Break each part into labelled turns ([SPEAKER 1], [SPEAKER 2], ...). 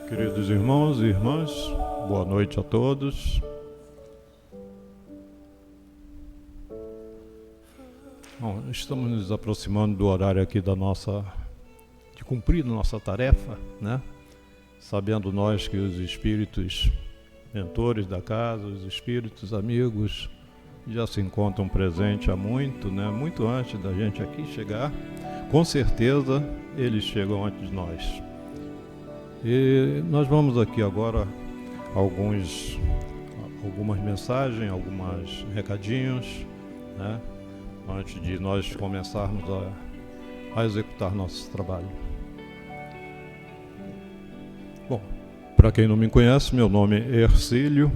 [SPEAKER 1] Queridos irmãos e irmãs, boa noite a todos. Bom, estamos nos aproximando do horário aqui de cumprir nossa tarefa, né? Sabendo nós que os espíritos mentores da casa, os espíritos amigos, já se encontram presentes há muito, né? Muito antes da gente aqui chegar. Com certeza eles chegam antes de nós. E nós vamos aqui agora algumas mensagens, alguns recadinhos, né? Antes de nós começarmos a executar nosso trabalho. Bom, para quem não me conhece, meu nome é Hercílio.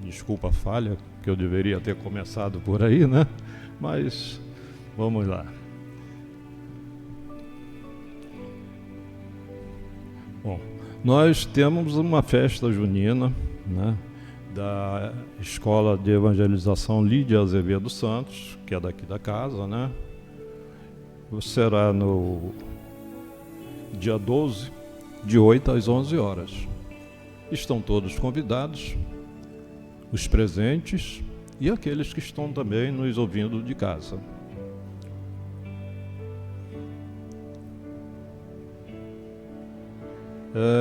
[SPEAKER 1] Desculpa a falha, que eu deveria ter começado por aí, né? Mas vamos lá. Bom, nós temos uma festa junina, né, da Escola de Evangelização Lídia Azevedo Santos, que é daqui da casa, né? Será no dia 12, de 8 às 11 horas. Estão todos convidados, os presentes e aqueles que estão também nos ouvindo de casa.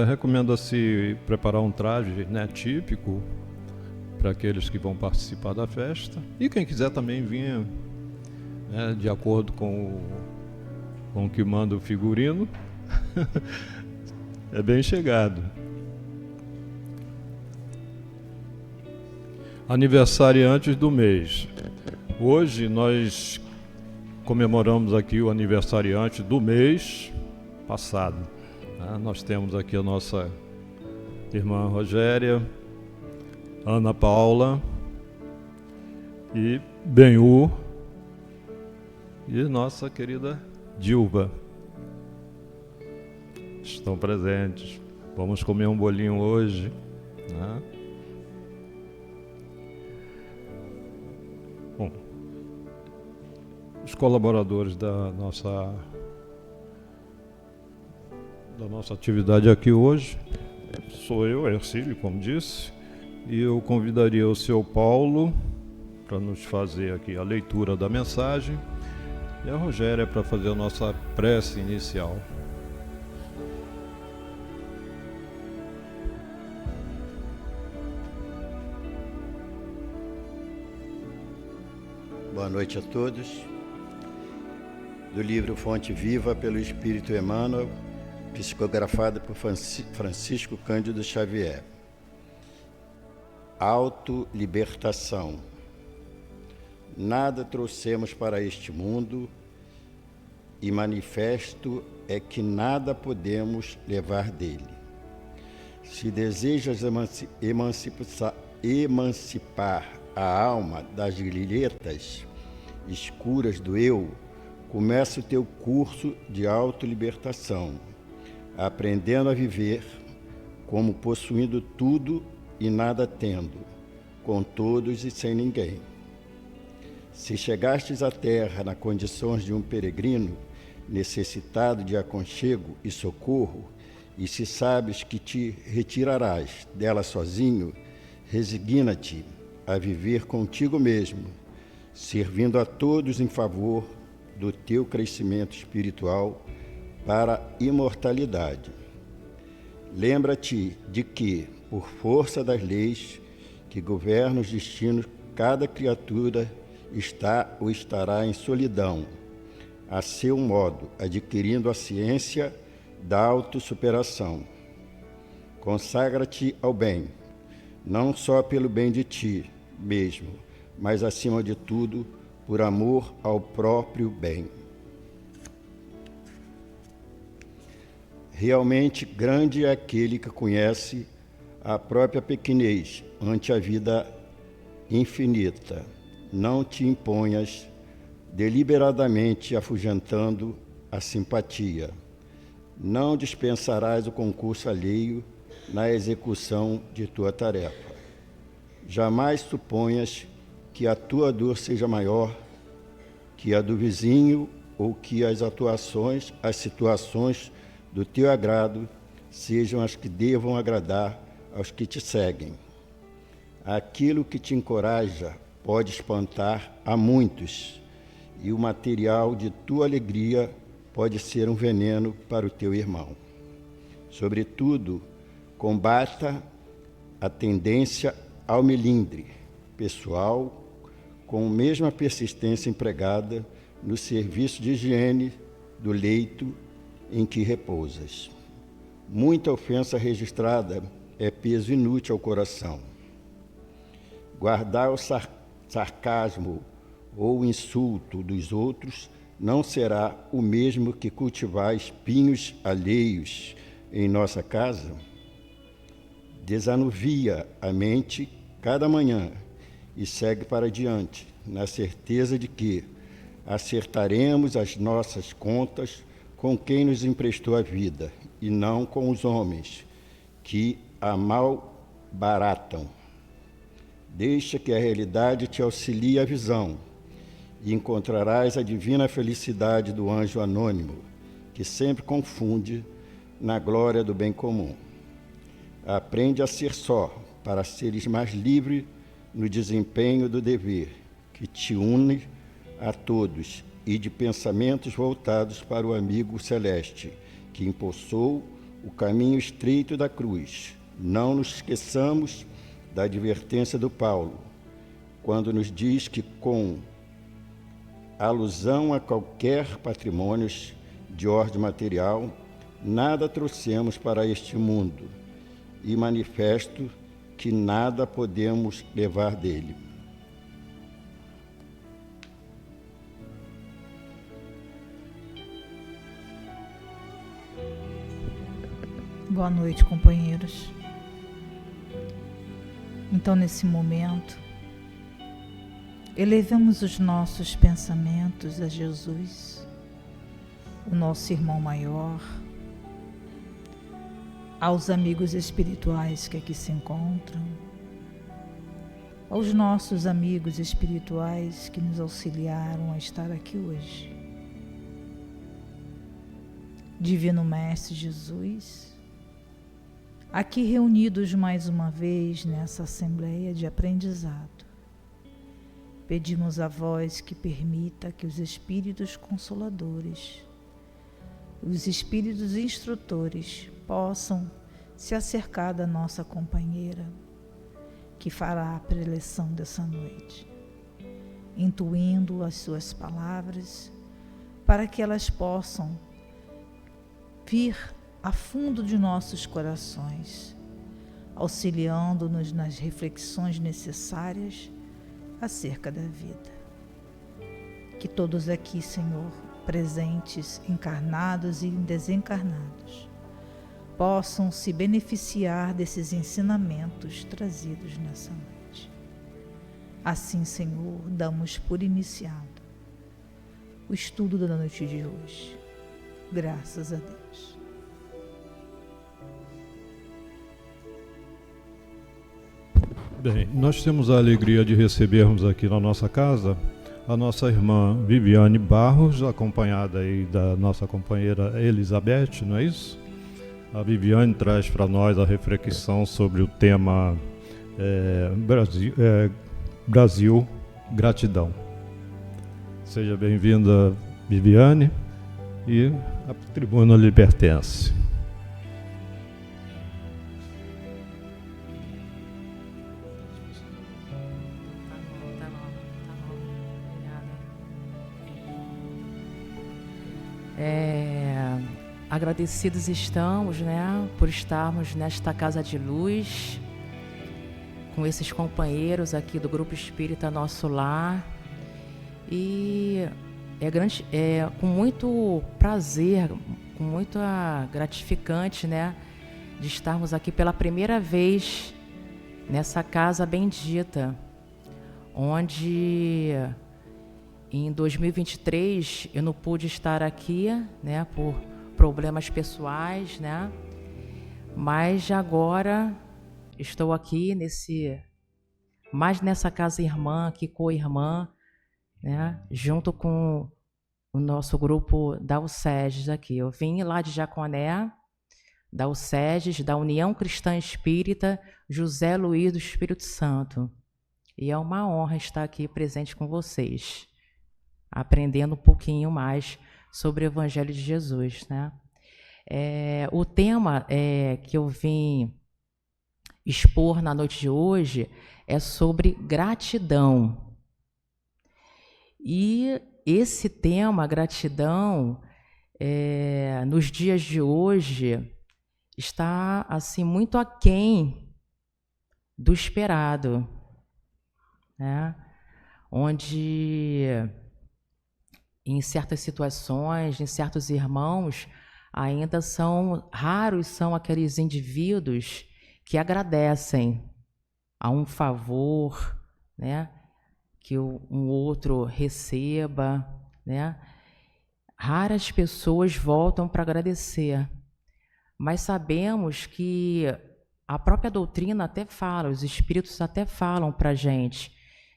[SPEAKER 1] Recomenda-se preparar um traje, né, típico para aqueles que vão participar da festa, e quem quiser também vir, né, de acordo com o que manda o figurino. É bem chegado. Aniversariantes do mês. Hoje nós comemoramos aqui o aniversariante do mês passado. Nós temos aqui a nossa irmã Rogéria, Ana Paula e Benhu e nossa querida Dilva. Estão presentes. Vamos comer um bolinho hoje, né? Bom, os colaboradores da nossa atividade aqui hoje, sou eu, Hercílio, como disse, e eu convidaria o seu Paulo para nos fazer aqui a leitura da mensagem e a Rogéria para fazer a nossa prece inicial.
[SPEAKER 2] Boa noite a todos. Do livro Fonte Viva pelo Espírito Emmanuel, psicografado por Francisco Cândido Xavier. Autolibertação. Nada trouxemos para este mundo e manifesto é que nada podemos levar dele. Se desejas emancipar a alma das grilhetas escuras do eu, começa o teu curso de autolibertação, aprendendo a viver como possuindo tudo e nada tendo, com todos e sem ninguém. Se chegastes à terra nas condições de um peregrino, necessitado de aconchego e socorro, e se sabes que te retirarás dela sozinho, resigna-te a viver contigo mesmo, servindo a todos em favor do teu crescimento espiritual para a imortalidade. Lembra-te de que, por força das leis que governam os destinos, cada criatura está ou estará em solidão, a seu modo, adquirindo a ciência da autossuperação. Consagra-te ao bem, não só pelo bem de ti mesmo, mas, acima de tudo, por amor ao próprio bem. Realmente grande é aquele que conhece a própria pequenez ante a vida infinita. Não te imponhas deliberadamente afugentando a simpatia. não dispensarás o concurso alheio na execução de tua tarefa. Jamais suponhas que a tua dor seja maior que a do vizinho ou que as situações do teu agrado sejam as que devam agradar aos que te seguem. Aquilo que te encoraja pode espantar a muitos, e o material de tua alegria pode ser um veneno para o teu irmão. Sobretudo, combata a tendência ao melindre pessoal com a mesma persistência empregada no serviço de higiene do leito em que repousas. Muita ofensa registrada é peso inútil ao coração. Guardar o sarcasmo ou o insulto dos outros não será o mesmo que cultivar espinhos alheios em nossa casa? Desanuvia a mente cada manhã e segue para diante, na certeza de que acertaremos as nossas contas com quem nos emprestou a vida e não com os homens que a malbaratam. Deixa que a realidade te auxilie a visão e encontrarás a divina felicidade do anjo anônimo, que sempre confunde na glória do bem comum. Aprende a ser só, para seres mais livre no desempenho do dever, que te une a todos e de pensamentos voltados para o amigo celeste, que impulsou o caminho estreito da cruz. Não nos esqueçamos da advertência do Paulo, quando nos diz que, com alusão a qualquer patrimônio de ordem material, nada trouxemos para este mundo, e manifesto que nada podemos levar dele.
[SPEAKER 3] Boa noite, companheiros. Então, nesse momento, elevamos os nossos pensamentos a Jesus, o nosso irmão maior, aos amigos espirituais que aqui se encontram, aos nossos amigos espirituais que nos auxiliaram a estar aqui hoje. Divino Mestre Jesus, aqui reunidos mais uma vez nessa assembleia de aprendizado, pedimos a vós que permita que os Espíritos Consoladores, os Espíritos Instrutores possam se acercar da nossa companheira, que fará a preleção dessa noite, intuindo as suas palavras, para que elas possam vir a fundo de nossos corações, auxiliando-nos nas reflexões necessárias acerca da vida. Que todos aqui, Senhor, presentes, encarnados e desencarnados, possam se beneficiar desses ensinamentos trazidos nessa noite. Assim, Senhor, damos por iniciado o estudo da noite de hoje. Graças a Deus.
[SPEAKER 1] Bem, nós temos a alegria de recebermos aqui na nossa casa a nossa irmã Viviane Barros, acompanhada aí da nossa companheira Elizabeth, não é isso? A Viviane traz para nós a reflexão sobre o tema Brasil, gratidão. Seja bem-vinda, Viviane, e a tribuna lhe pertence.
[SPEAKER 4] Tá bom. Obrigada. Agradecidos estamos, né, por estarmos nesta casa de luz, com esses companheiros aqui do Grupo Espírita Nosso Lar. E é com muito prazer, com muito gratificante, né, de estarmos aqui pela primeira vez nessa casa bendita, onde em 2023 eu não pude estar aqui, né, por problemas pessoais, né? Mas agora estou aqui mais nessa casa irmã, aqui co-irmã, né? Junto com o nosso grupo da USEGES aqui. Eu vim lá de Jaconé, da USEGES, da União Cristã Espírita José Luiz do Espírito Santo. E é uma honra estar aqui presente com vocês, aprendendo um pouquinho mais sobre o Evangelho de Jesus, né? O tema que eu vim expor na noite de hoje é sobre gratidão. E esse tema, gratidão, nos dias de hoje, está assim muito aquém do esperado, né? Onde em certas situações, em certos irmãos, ainda são raros aqueles indivíduos que agradecem a um favor, né, que um outro receba, né? Raras pessoas voltam para agradecer, mas sabemos que a própria doutrina até fala, os espíritos até falam para a gente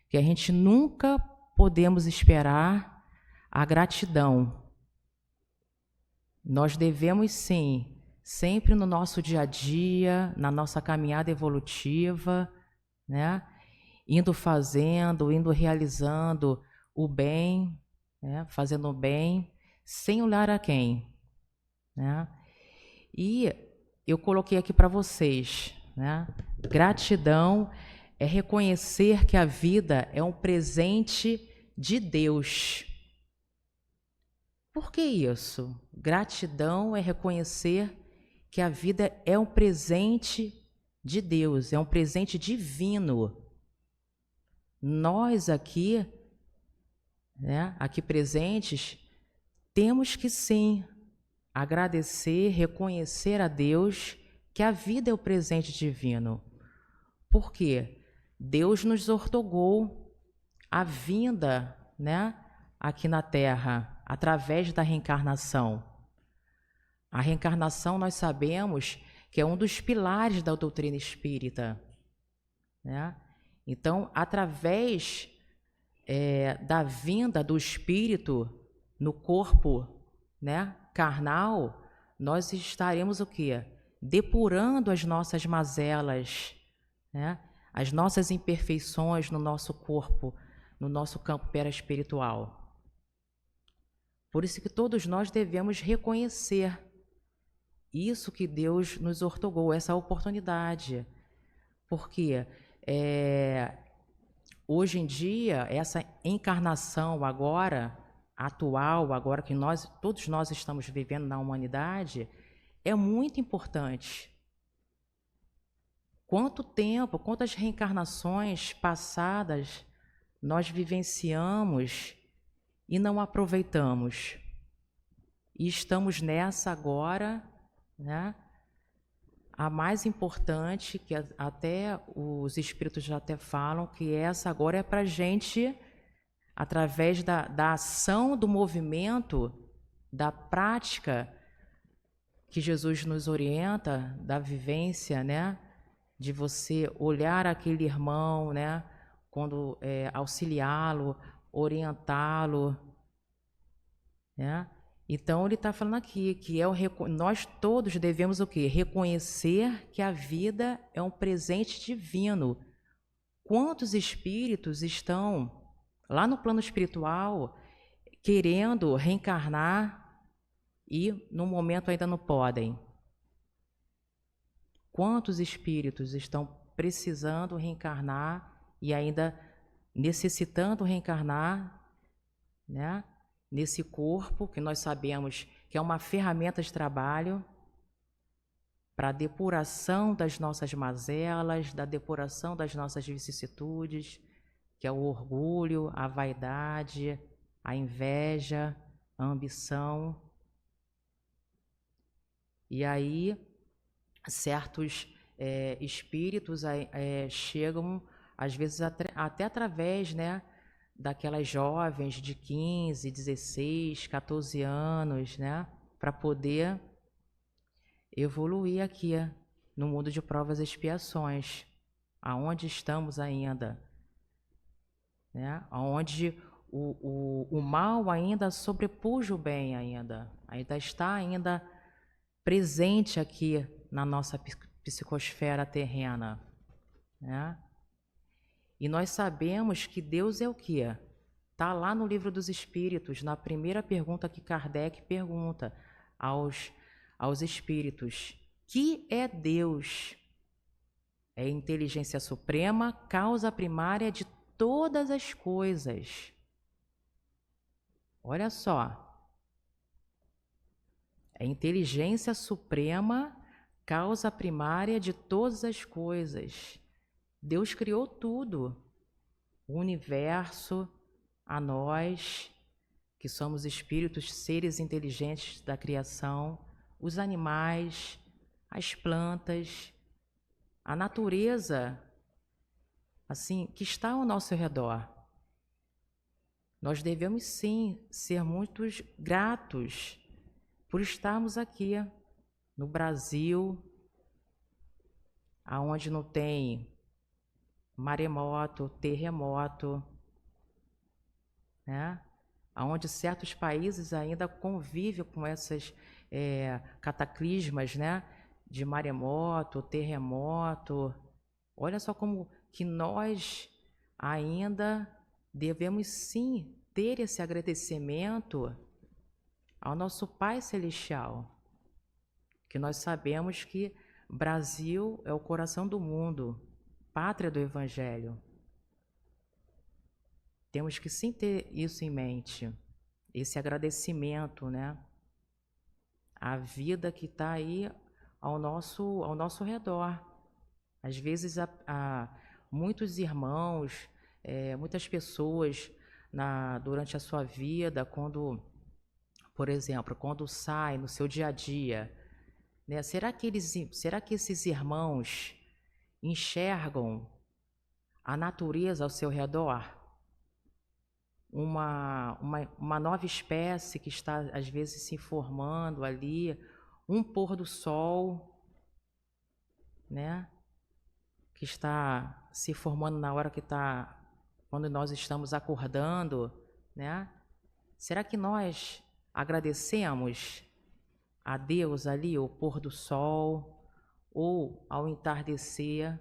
[SPEAKER 4] que a gente nunca podemos esperar a gratidão. Nós devemos, sim, sempre no nosso dia a dia, na nossa caminhada evolutiva, né? Indo realizando o bem, né? Fazendo o bem, sem olhar a quem, né? E eu coloquei aqui para vocês, né? Gratidão é reconhecer que a vida é um presente de Deus. Por que isso? Gratidão é reconhecer que a vida é um presente de Deus, é um presente divino. Nós aqui, né, aqui presentes, temos que sim agradecer, reconhecer a Deus que a vida é o presente divino. Por quê? Deus nos ortogou a vinda, né, aqui na Terra, através da reencarnação. A reencarnação, nós sabemos que é um dos pilares da doutrina espírita, né? Então, através da vinda do espírito no corpo, né, carnal, nós estaremos o quê? Depurando as nossas mazelas, né? As nossas imperfeições no nosso corpo, no nosso campo perispiritual. Por isso que todos nós devemos reconhecer isso que Deus nos ortogou, essa oportunidade. Porque hoje em dia, essa encarnação agora, atual, agora que todos nós estamos vivendo na humanidade, é muito importante. Quanto tempo, quantas reencarnações passadas nós vivenciamos e não aproveitamos. E estamos nessa agora, né? A mais importante, que até os espíritos já até falam, que essa agora é para a gente, através da ação, do movimento, da prática que Jesus nos orienta, da vivência, né? De você olhar aquele irmão, né? Quando auxiliá-lo, orientá-lo, né? Então ele está falando aqui que nós todos devemos o quê? Reconhecer que a vida é um presente divino. Quantos espíritos estão lá no plano espiritual querendo reencarnar e no momento ainda não podem? Quantos espíritos estão precisando reencarnar e ainda necessitando reencarnar, né, nesse corpo que nós sabemos que é uma ferramenta de trabalho para a depuração das nossas mazelas, da depuração das nossas vicissitudes, que é o orgulho, a vaidade, a inveja, a ambição. E aí, certos espíritos chegam, às vezes, até através, né, daquelas jovens de 15, 16, 14 anos, né, para poder evoluir aqui no mundo de provas e expiações, aonde estamos ainda, né? Onde o mal ainda sobrepuja o bem ainda está ainda presente aqui na nossa psicosfera terrena, né? E nós sabemos que Deus é o quê? Está lá no Livro dos Espíritos, na primeira pergunta que Kardec pergunta aos espíritos: que é Deus? É inteligência suprema, causa primária de todas as coisas. Olha só. É inteligência suprema, causa primária de todas as coisas. Deus criou tudo. O universo, a nós, que somos espíritos, seres inteligentes da criação, os animais, as plantas, a natureza, assim, que está ao nosso redor. Nós devemos sim ser muito gratos por estarmos aqui no Brasil, aonde não tem maremoto, terremoto, né? Onde certos países ainda convivem com essas cataclismas, né? De maremoto, terremoto. Olha só como que nós ainda devemos sim ter esse agradecimento ao nosso Pai Celestial, que nós sabemos que Brasil é o coração do mundo, pátria do Evangelho. Temos que sim ter isso em mente, esse agradecimento, né? A vida que está aí ao nosso redor. Às vezes, muitos irmãos, muitas pessoas, durante a sua vida, por exemplo, quando sai no seu dia a dia, né? Será que esses irmãos enxergam a natureza ao seu redor? Uma nova espécie que está, às vezes, se formando ali, um pôr do sol, né? Que está se formando na hora quando nós estamos acordando, né? Será que nós agradecemos a Deus ali, o pôr do sol, ou ao entardecer?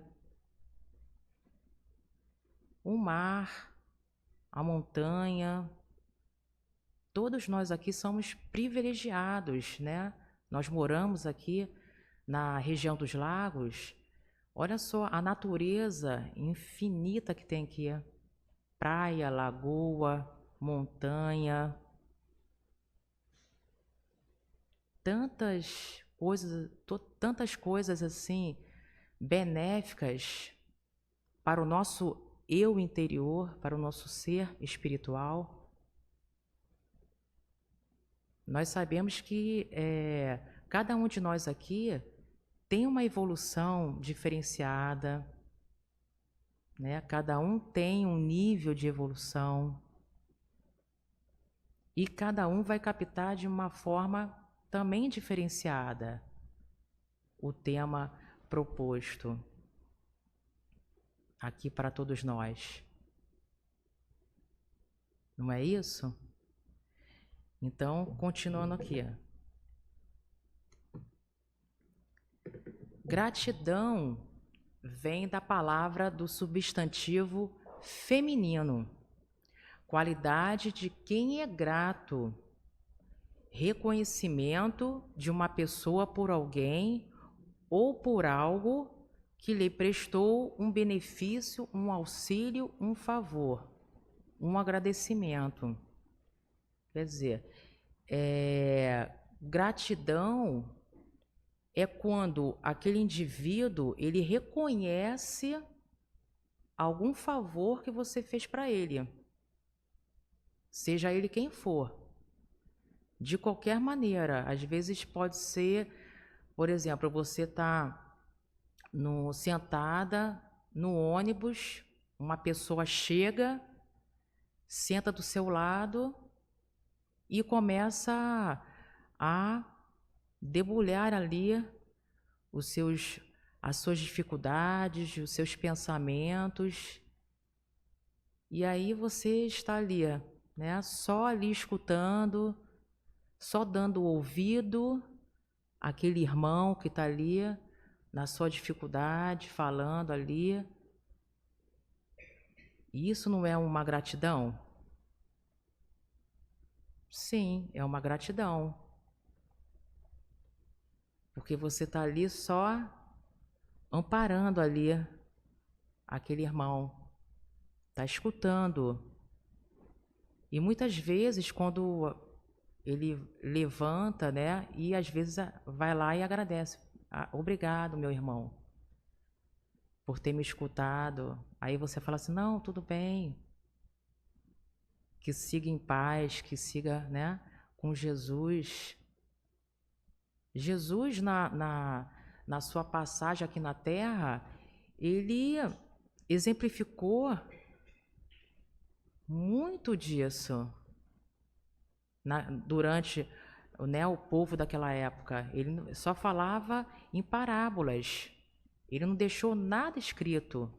[SPEAKER 4] O mar, a montanha, todos nós aqui somos privilegiados, né? Nós moramos aqui na região dos lagos. Olha só a natureza infinita que tem aqui. Praia, lagoa, montanha. Tantas coisas assim benéficas para o nosso eu interior, para o nosso ser espiritual. Nós sabemos que cada um de nós aqui tem uma evolução diferenciada, né? Cada um tem um nível de evolução e cada um vai captar de uma forma também diferenciada o tema proposto aqui para todos nós. Não é isso? Então, continuando aqui. Gratidão vem da palavra do substantivo feminino, qualidade de quem é grato, reconhecimento de uma pessoa por alguém ou por algo que lhe prestou um benefício, um auxílio, um favor, um agradecimento. Quer dizer, gratidão é quando aquele indivíduo ele reconhece algum favor que você fez para ele, seja ele quem for, de qualquer maneira. Às vezes pode ser, por exemplo, você está sentada no ônibus, uma pessoa chega, senta do seu lado e começa a debulhar ali as suas dificuldades, os seus pensamentos. E aí você está ali, né? Só ali escutando, só dando ouvido àquele irmão que está ali na sua dificuldade, falando ali. E isso não é uma gratidão? Sim, é uma gratidão. Porque você está ali só amparando ali aquele irmão. Está escutando. E muitas vezes, quando ele levanta, né, e às vezes vai lá e agradece. Obrigado, meu irmão, por ter me escutado. Aí você fala assim, não, tudo bem. Que siga em paz, que siga, né, com Jesus. Jesus, na sua passagem aqui na Terra, ele exemplificou muito disso durante, né, o povo daquela época. Ele só falava em parábolas. Ele não deixou nada escrito.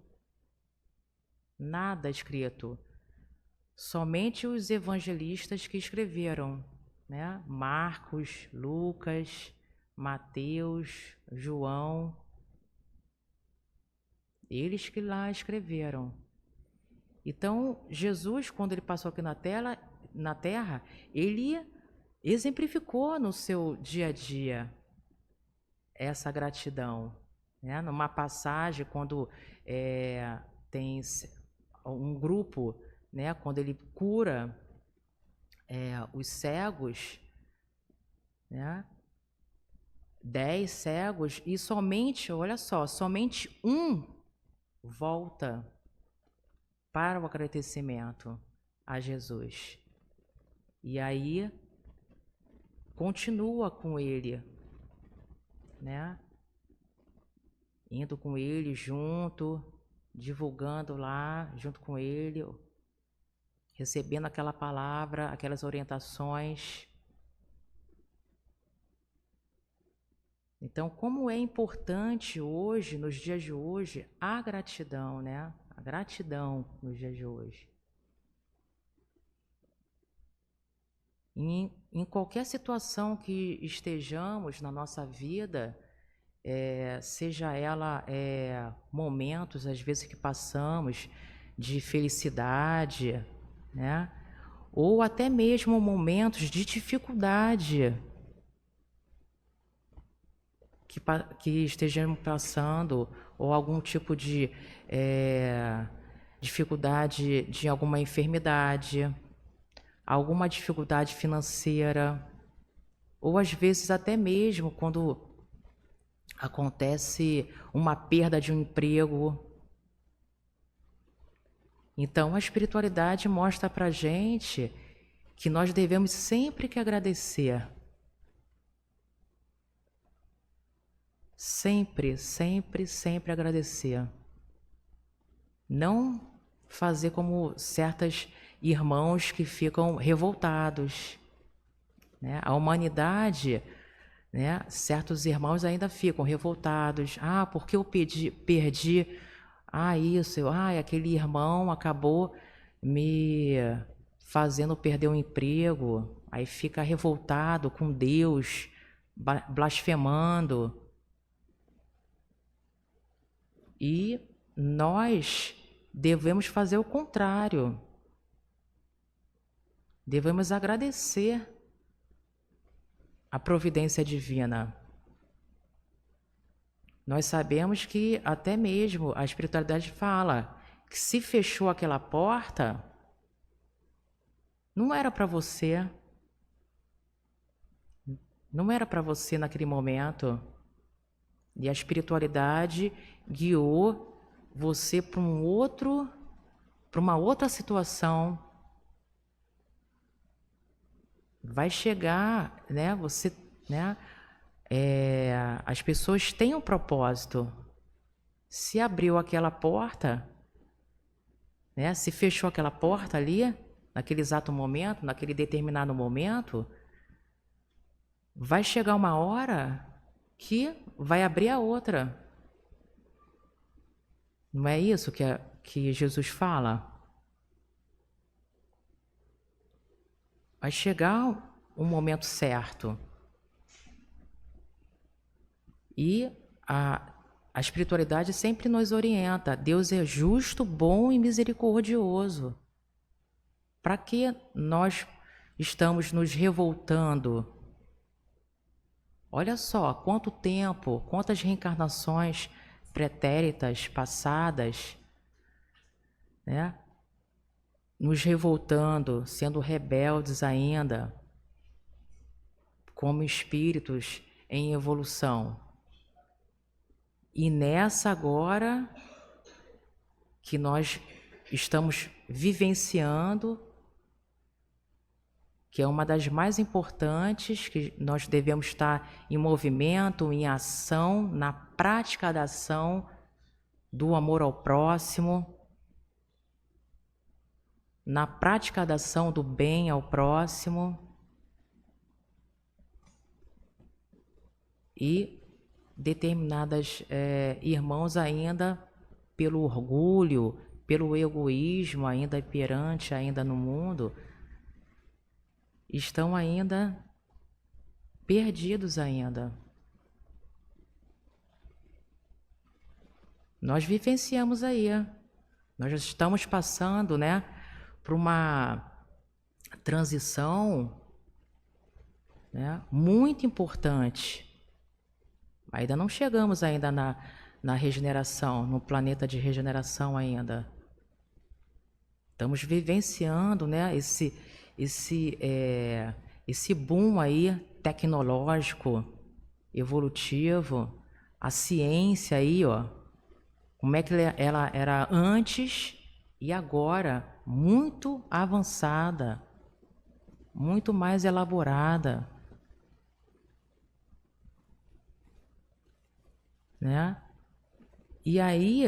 [SPEAKER 4] Nada escrito. Somente os evangelistas que escreveram, né? Marcos, Lucas, Mateus, João. Eles que lá escreveram. Então, Jesus, quando ele passou aqui na Terra, ele exemplificou no seu dia a dia essa gratidão. Né? Numa passagem, quando tem um grupo, né, quando ele cura os cegos, né, 10 cegos, e somente, olha só, somente um volta para o agradecimento a Jesus. E aí continua com ele, né? Indo com ele junto, divulgando lá junto com ele, recebendo aquela palavra, aquelas orientações. Então, como é importante hoje, nos dias de hoje, a gratidão, né? A gratidão nos dias de hoje. Em qualquer situação que estejamos na nossa vida, seja ela momentos, às vezes, que passamos de felicidade, né? Ou até mesmo momentos de dificuldade que estejamos passando, ou algum tipo de dificuldade de alguma enfermidade, alguma dificuldade financeira, ou às vezes até mesmo quando acontece uma perda de um emprego. Então a espiritualidade mostra pra gente que nós devemos sempre que agradecer. Sempre, sempre, sempre agradecer. Não fazer como certos irmãos que ficam revoltados, né? A humanidade, né? Certos irmãos ainda ficam revoltados. Ah, porque eu perdi isso, aquele irmão acabou me fazendo perder o emprego. Aí fica revoltado com Deus, blasfemando. E nós devemos fazer o contrário. Devemos agradecer a providência divina. Nós sabemos que até mesmo a espiritualidade fala que se fechou aquela porta, não era para você. Não era para você naquele momento. E a espiritualidade guiou você para uma outra situação. Vai chegar, né? Você, né? As pessoas têm um propósito. Se abriu aquela porta, né? Se fechou aquela porta ali, naquele exato momento, naquele determinado momento, vai chegar uma hora que vai abrir a outra. Não é isso que Jesus fala? Vai chegar um momento certo. E a espiritualidade sempre nos orienta. Deus é justo, bom e misericordioso. Para que nós estamos nos revoltando? Olha só, quanto tempo, quantas reencarnações pretéritas, passadas, né? Nos revoltando, sendo rebeldes ainda, como espíritos em evolução. E nessa agora que nós estamos vivenciando, que é uma das mais importantes, que nós devemos estar em movimento, em ação, na prática da ação do amor ao próximo, na prática da ação do bem ao próximo. E determinadas irmãos ainda, pelo orgulho, pelo egoísmo ainda imperante ainda no mundo, estão ainda perdidos ainda. Nós vivenciamos aí, nós já estamos passando, né, por uma transição, né, muito importante. Ainda não chegamos ainda na regeneração, no planeta de regeneração ainda. Estamos vivenciando, né, esse boom aí tecnológico, evolutivo, a ciência aí, ó, como é que ela era antes e agora, muito avançada, muito mais elaborada, né? E aí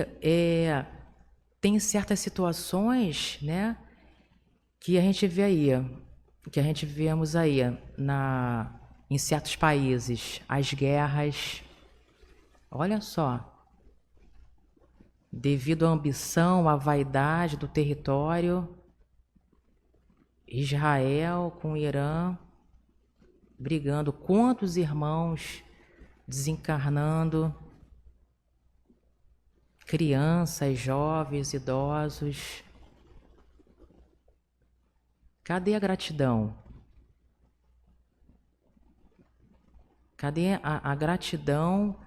[SPEAKER 4] tem certas situações, né, que a gente vê aí, que a gente vemos aí em certos países, as guerras. Olha só, devido à ambição, à vaidade do território, Israel com o Irã brigando, quantos irmãos desencarnando, crianças, jovens, idosos. Cadê a gratidão? Cadê a gratidão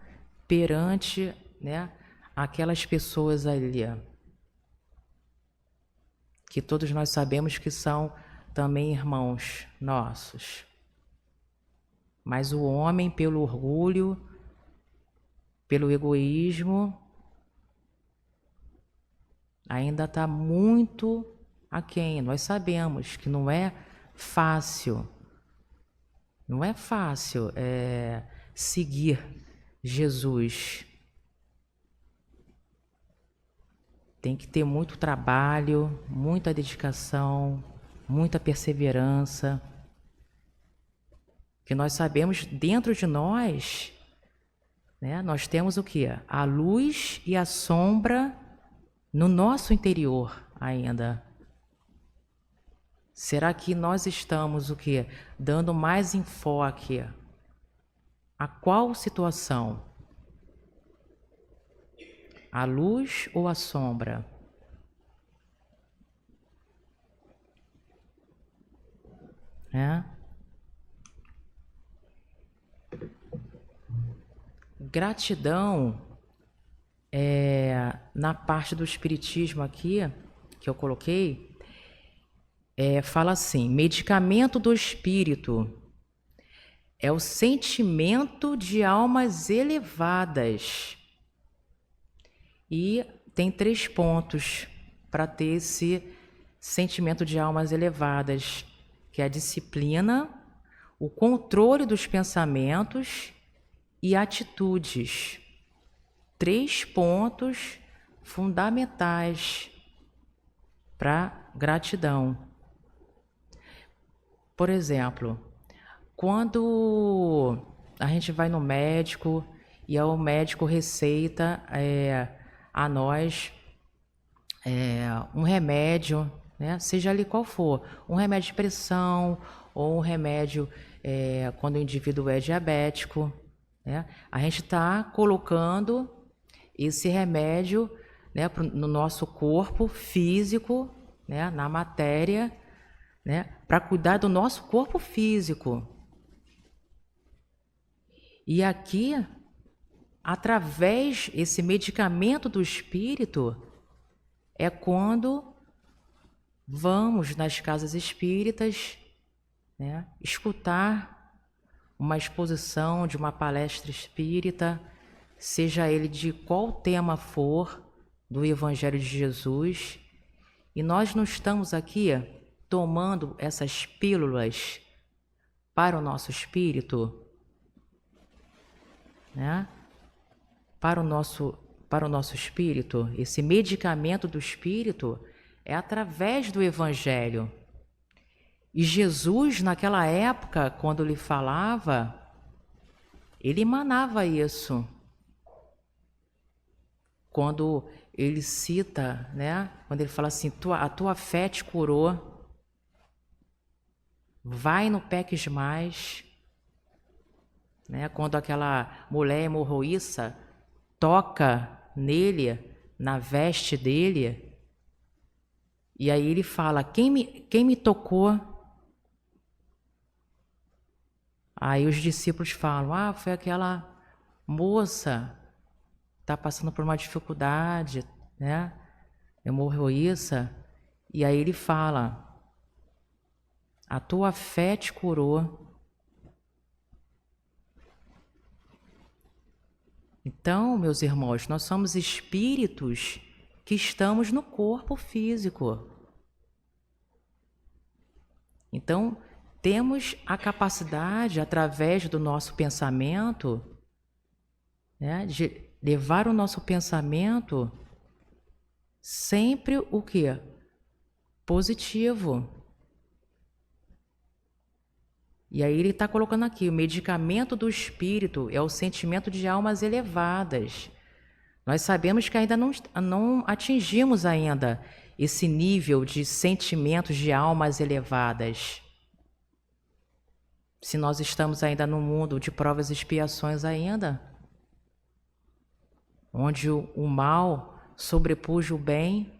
[SPEAKER 4] perante, né, aquelas pessoas ali, que todos nós sabemos que são também irmãos nossos? Mas o homem, pelo orgulho, pelo egoísmo, ainda está muito aquém. Nós sabemos que não é fácil, seguir Jesus. Tem que ter muito trabalho, muita dedicação, muita perseverança. Que nós sabemos, dentro de nós, né, nós temos o quê? A luz e a sombra no nosso interior ainda. Será que nós estamos o quê? Dando mais enfoque a qual situação? A luz ou a sombra? Gratidão, na parte do espiritismo aqui, que eu coloquei, fala assim: medicamento do espírito é o sentimento de almas elevadas. E tem 3 pontos para ter esse sentimento de almas elevadas, que é a disciplina, o controle dos pensamentos e atitudes. 3 pontos fundamentais para gratidão. Por exemplo, Quando a gente vai no médico e o médico receita a nós um remédio, né? Seja ali qual for, um remédio de pressão ou um remédio quando o indivíduo é diabético, né? A gente está colocando esse remédio, né, no nosso corpo físico, né, na matéria, né, para cuidar do nosso corpo físico. E aqui, através desse medicamento do espírito, é quando vamos nas casas espíritas, né, escutar uma exposição de uma palestra espírita, seja ele de qual tema for do Evangelho de Jesus, e nós não estamos aqui tomando essas pílulas para o nosso espírito, né? Para o nosso espírito, esse medicamento do espírito é através do Evangelho. E Jesus, naquela época, quando ele falava, ele emanava isso. Quando ele cita, né? Quando ele fala assim, a tua fé te curou, vai no peques mais, né? Quando aquela mulher hemorroíça toca nele, na veste dele, e aí ele fala, quem me tocou? Aí os discípulos falam, foi aquela moça, está passando por uma dificuldade, né? Hemorroíça. E aí ele fala, a tua fé te curou. Então, meus irmãos, nós somos espíritos que estamos no corpo físico. Então, temos a capacidade, através do nosso pensamento, né, de levar o nosso pensamento sempre o quê? Positivo. E aí ele está colocando aqui, o medicamento do espírito é o sentimento de almas elevadas. Nós sabemos que ainda não atingimos ainda esse nível de sentimentos de almas elevadas. Se nós estamos ainda no mundo de provas e expiações ainda, onde o mal sobrepuja o bem,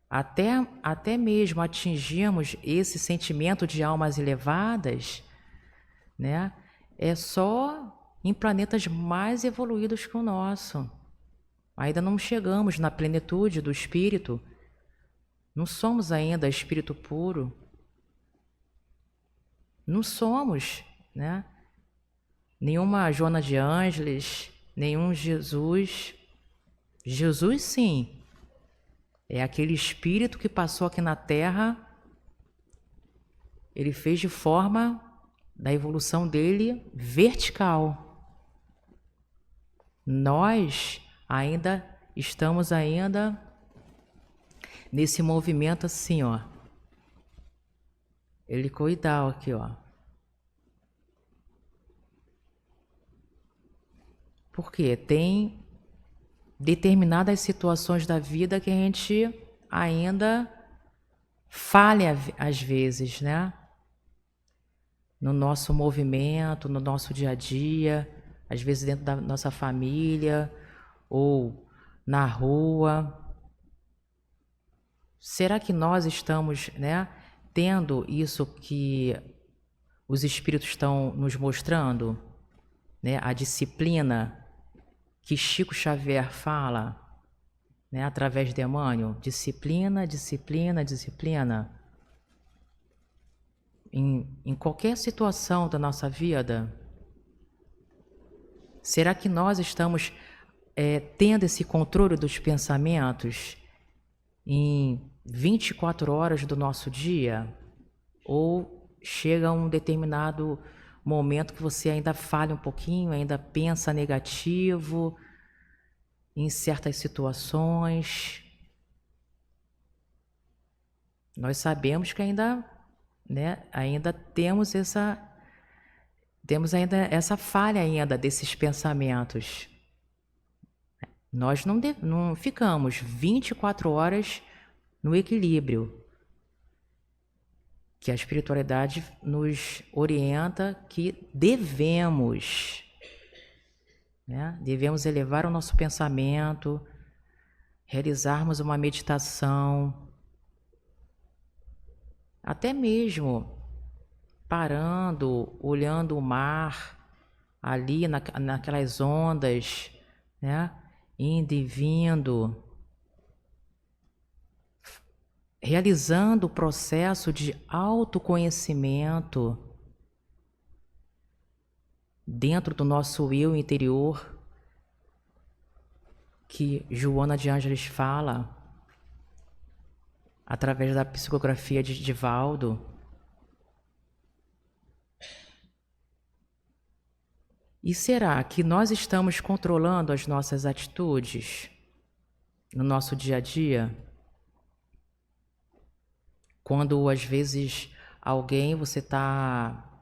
[SPEAKER 4] até mesmo atingirmos esse sentimento de almas elevadas, né? É só em planetas mais evoluídos que o nosso. Ainda não chegamos na plenitude do espírito. Não somos ainda espírito puro. Não somos, né? Nenhuma Joana de Ângeles, nenhum Jesus. Jesus, sim. É aquele espírito que passou aqui na Terra, ele fez de forma da evolução dele vertical. Nós ainda estamos nesse movimento assim, ó. Helicoidal aqui, ó. Por quê? Tem determinadas situações da vida que a gente ainda falha às vezes, né? No nosso movimento, no nosso dia a dia, às vezes dentro da nossa família ou na rua. Será que nós estamos, né, tendo isso que os espíritos estão nos mostrando, né? A disciplina que Chico Xavier fala, né, através de Emmanuel, disciplina, disciplina, disciplina. Em qualquer situação da nossa vida, será que nós estamos tendo esse controle dos pensamentos em 24 horas do nosso dia? Ou chega um determinado momento que você ainda falha um pouquinho, ainda pensa negativo em certas situações? Nós sabemos que ainda né, ainda temos ainda essa falha ainda desses pensamentos. Nós não ficamos 24 horas no equilíbrio, que a espiritualidade nos orienta que devemos, né? Devemos elevar o nosso pensamento, realizarmos uma meditação, até mesmo parando, olhando o mar, ali naquelas ondas, né? Indo e vindo, realizando o processo de autoconhecimento dentro do nosso eu interior, que Joana de Ângeles fala através da psicografia de Divaldo. E será que nós estamos controlando as nossas atitudes no nosso dia a dia? Quando às vezes você está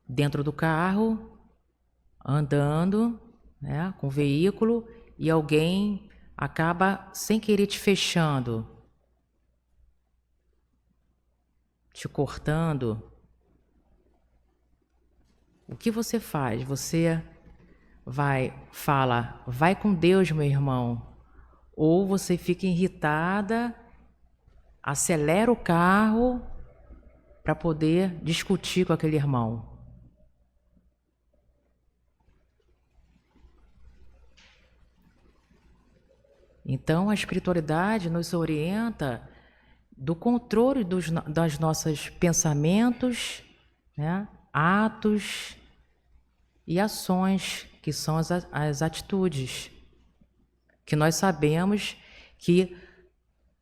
[SPEAKER 4] dentro do carro, andando, né, com o veículo, e alguém acaba sem querer te fechando, te cortando. O que você faz? Você fala, vai com Deus, meu irmão. Ou você fica irritada, acelera o carro para poder discutir com aquele irmão. Então, a espiritualidade nos orienta do controle dos nossos pensamentos, né? Atos e ações, que são as atitudes, que nós sabemos que,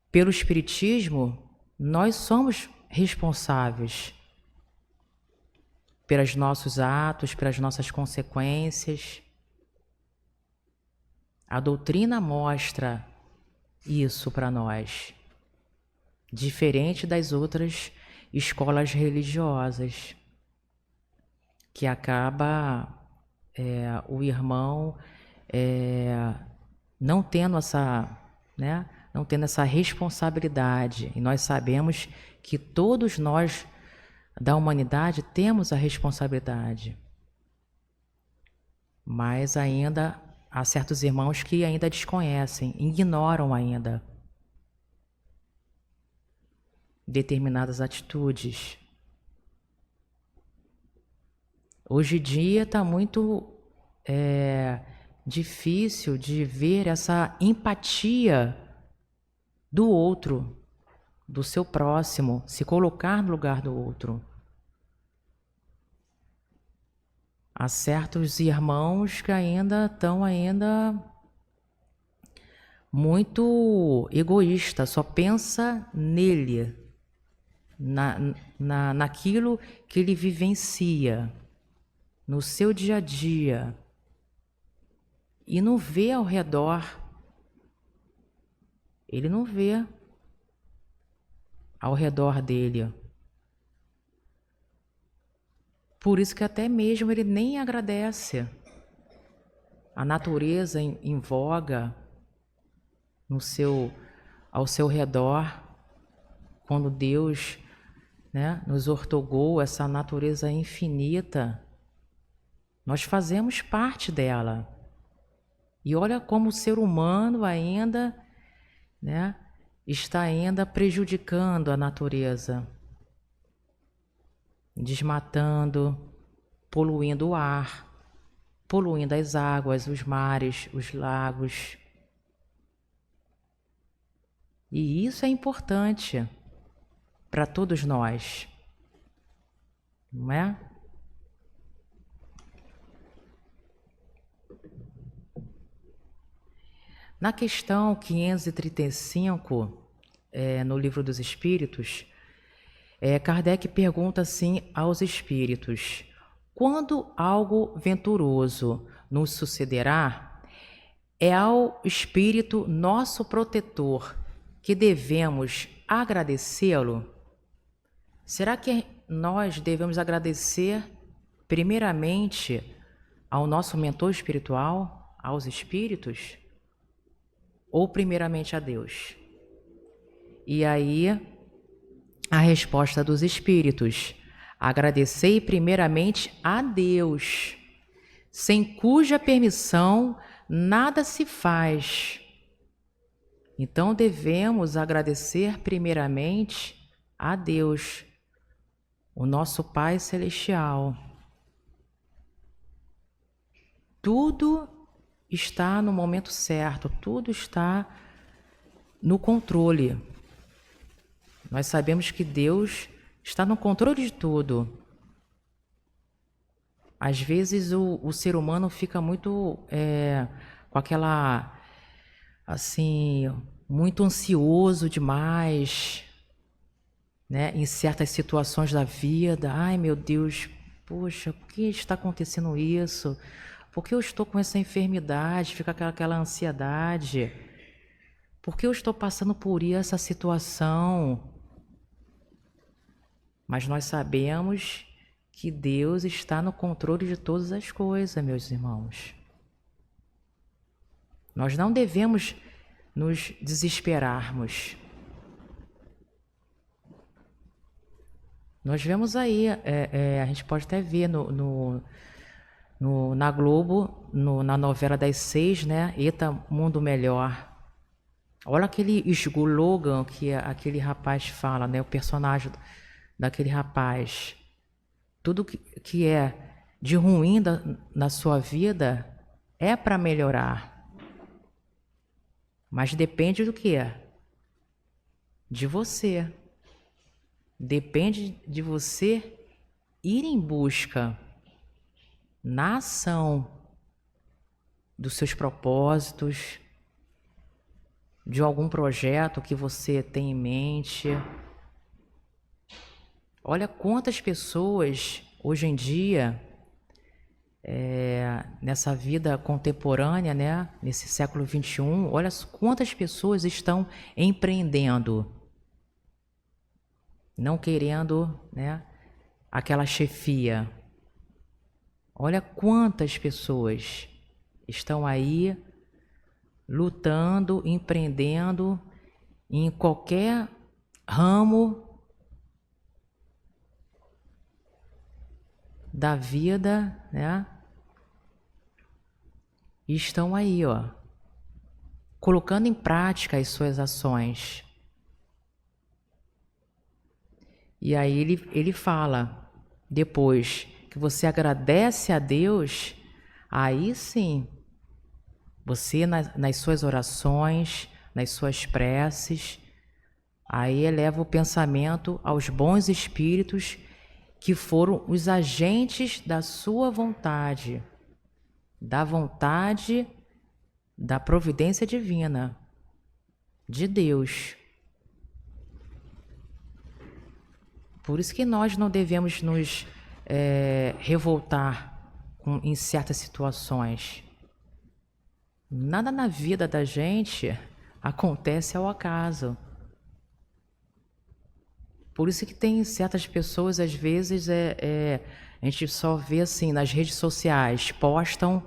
[SPEAKER 4] pelo Espiritismo, nós somos responsáveis pelos nossos atos, pelas nossas consequências. A doutrina mostra isso para nós, diferente das outras escolas religiosas, que acaba o irmão não tendo essa, né, não tendo essa responsabilidade. E nós sabemos que todos nós da humanidade temos a responsabilidade. Mas ainda há certos irmãos que ainda desconhecem, ignoram ainda determinadas atitudes. Hoje em dia está muito difícil de ver essa empatia do outro, do seu próximo, se colocar no lugar do outro. Há certos irmãos que ainda estão muito egoístas, só pensa nele, naquilo que ele vivencia, no seu dia a dia, e não vê ao redor. Ele não vê ao redor dele. Por isso que até mesmo ele nem agradece. A natureza em voga ao seu redor, quando Deus, né, nos outorgou essa natureza infinita, nós fazemos parte dela. E olha como o ser humano ainda, né, está ainda prejudicando a natureza, desmatando, poluindo o ar, poluindo as águas, os mares, os lagos. E isso é importante para todos nós, não é? Na questão 535, no Livro dos Espíritos, Kardec pergunta assim aos espíritos: quando algo venturoso nos sucederá, é ao espírito nosso protetor que devemos agradecê-lo? será que nós devemos agradecer primeiramente ao nosso mentor espiritual, aos espíritos, ou primeiramente a Deus? E aí, a resposta dos espíritos: agradecei primeiramente a Deus, sem cuja permissão nada se faz. Então devemos agradecer primeiramente a Deus, o nosso Pai Celestial. Tudo está no momento certo, tudo está no controle. Nós sabemos que Deus está no controle de tudo. Às vezes o ser humano fica muito com aquela, assim, muito ansioso demais, né? Em certas situações da vida. Ai, meu Deus, poxa, por que está acontecendo isso? Por que eu estou com essa enfermidade? Fica aquela ansiedade. Por que eu estou passando por essa situação? Mas nós sabemos que Deus está no controle de todas as coisas, meus irmãos. Nós não devemos nos desesperarmos. Nós vemos aí, a gente pode até ver na Globo, na novela das 6, né? Eita, Mundo Melhor. Olha aquele slogan que aquele rapaz fala, né? O personagem daquele rapaz. Tudo que é de ruim na sua vida é para melhorar. Mas depende do que é? De você. Depende de você ir em busca, na ação, dos seus propósitos, de algum projeto que você tem em mente. Olha quantas pessoas hoje em dia, nessa vida contemporânea, né, nesse século XXI, olha quantas pessoas estão empreendendo, não querendo, né, aquela chefia. Olha quantas pessoas estão aí lutando, empreendendo em qualquer ramo da vida, né? E estão aí, ó, colocando em prática as suas ações. E aí ele fala, depois que você agradece a Deus, aí sim, você nas suas orações, nas suas preces, aí eleva o pensamento aos bons espíritos que foram os agentes da sua vontade, da vontade da providência divina, de Deus. Por isso que nós não devemos nos revoltar em certas situações. Nada na vida da gente acontece ao acaso. Por isso que tem certas pessoas, às vezes, a gente só vê assim nas redes sociais, postam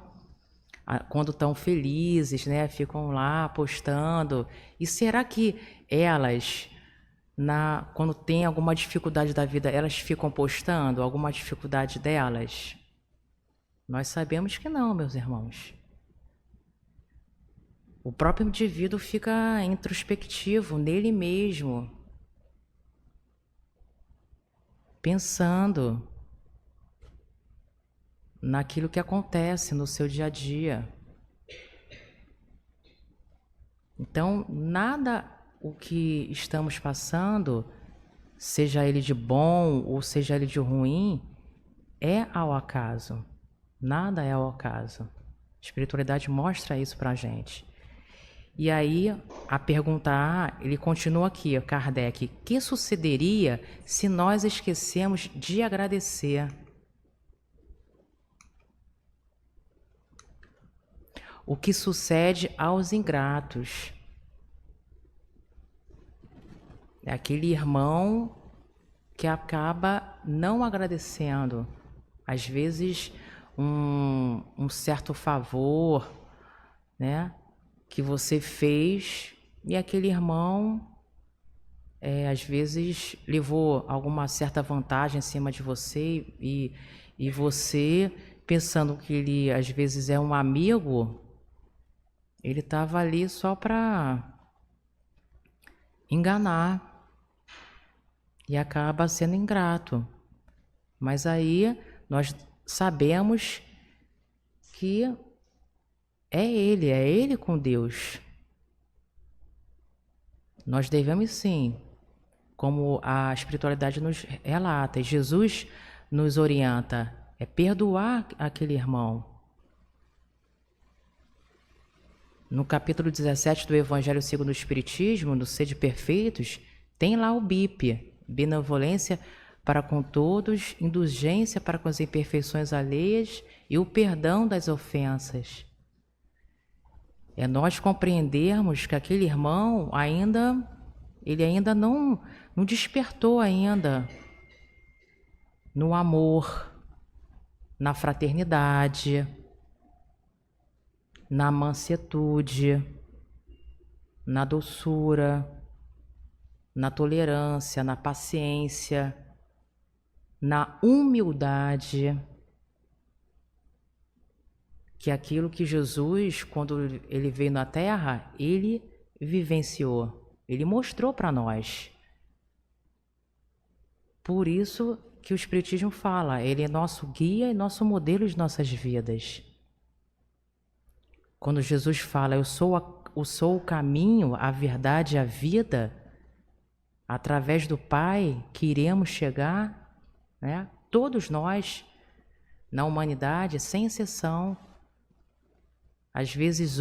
[SPEAKER 4] quando estão felizes, né? Ficam lá postando. E será que elas, quando tem alguma dificuldade da vida, elas ficam postando alguma dificuldade delas? Nós sabemos que não, meus irmãos. O próprio indivíduo fica introspectivo nele mesmo, pensando naquilo que acontece no seu dia a dia. Então, nada o que estamos passando, seja ele de bom ou seja ele de ruim, é ao acaso. Nada é ao acaso. A espiritualidade mostra isso pra gente. E aí, a pergunta ele continua aqui, Kardec: o que sucederia se nós esquecemos de agradecer? O que sucede aos ingratos? É aquele irmão que acaba não agradecendo. Às vezes, um certo favor, né, que você fez e aquele irmão, às vezes, levou alguma certa vantagem em cima de você e você, pensando que ele, às vezes, é um amigo, ele estava ali só para enganar e acaba sendo ingrato. Mas aí nós sabemos que é ele com Deus. Nós devemos sim, como a espiritualidade nos relata, Jesus nos orienta, é perdoar aquele irmão. No capítulo 17 do Evangelho segundo o Espiritismo, no Sede Perfeitos, tem lá o BIP, benevolência para com todos, indulgência para com as imperfeições alheias e o perdão das ofensas. É nós compreendermos que aquele irmão ele ainda não despertou ainda no amor, na fraternidade, na mansetude, na doçura, na tolerância, na paciência, na humildade, que é aquilo que Jesus, quando ele veio na Terra, ele vivenciou, ele mostrou para nós. Por isso que o Espiritismo fala, ele é nosso guia e nosso modelo de nossas vidas. Quando Jesus fala, eu sou o caminho, a verdade e a vida, através do Pai que iremos chegar, né? Todos nós, na humanidade, sem exceção, às vezes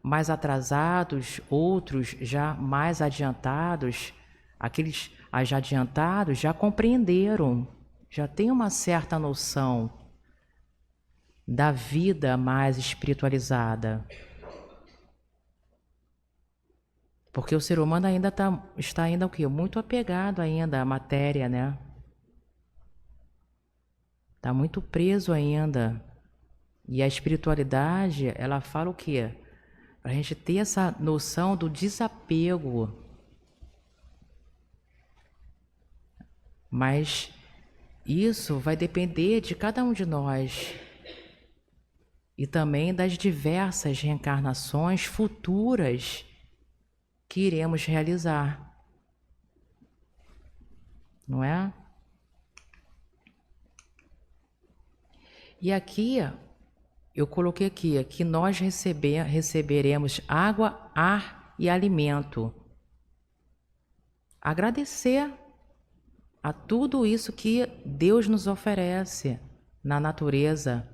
[SPEAKER 4] mais atrasados, outros já mais adiantados, aqueles já adiantados já compreenderam, já têm uma certa noção da vida mais espiritualizada. Porque o ser humano ainda está ainda o quê? Muito apegado ainda à matéria, né? Está muito preso ainda. E a espiritualidade, ela fala o quê? Para a gente ter essa noção do desapego. Mas isso vai depender de cada um de nós. E também das diversas reencarnações futuras que iremos realizar. Não é? E aqui, eu coloquei aqui, que nós receberemos água, ar e alimento. Agradecer a tudo isso que Deus nos oferece na natureza.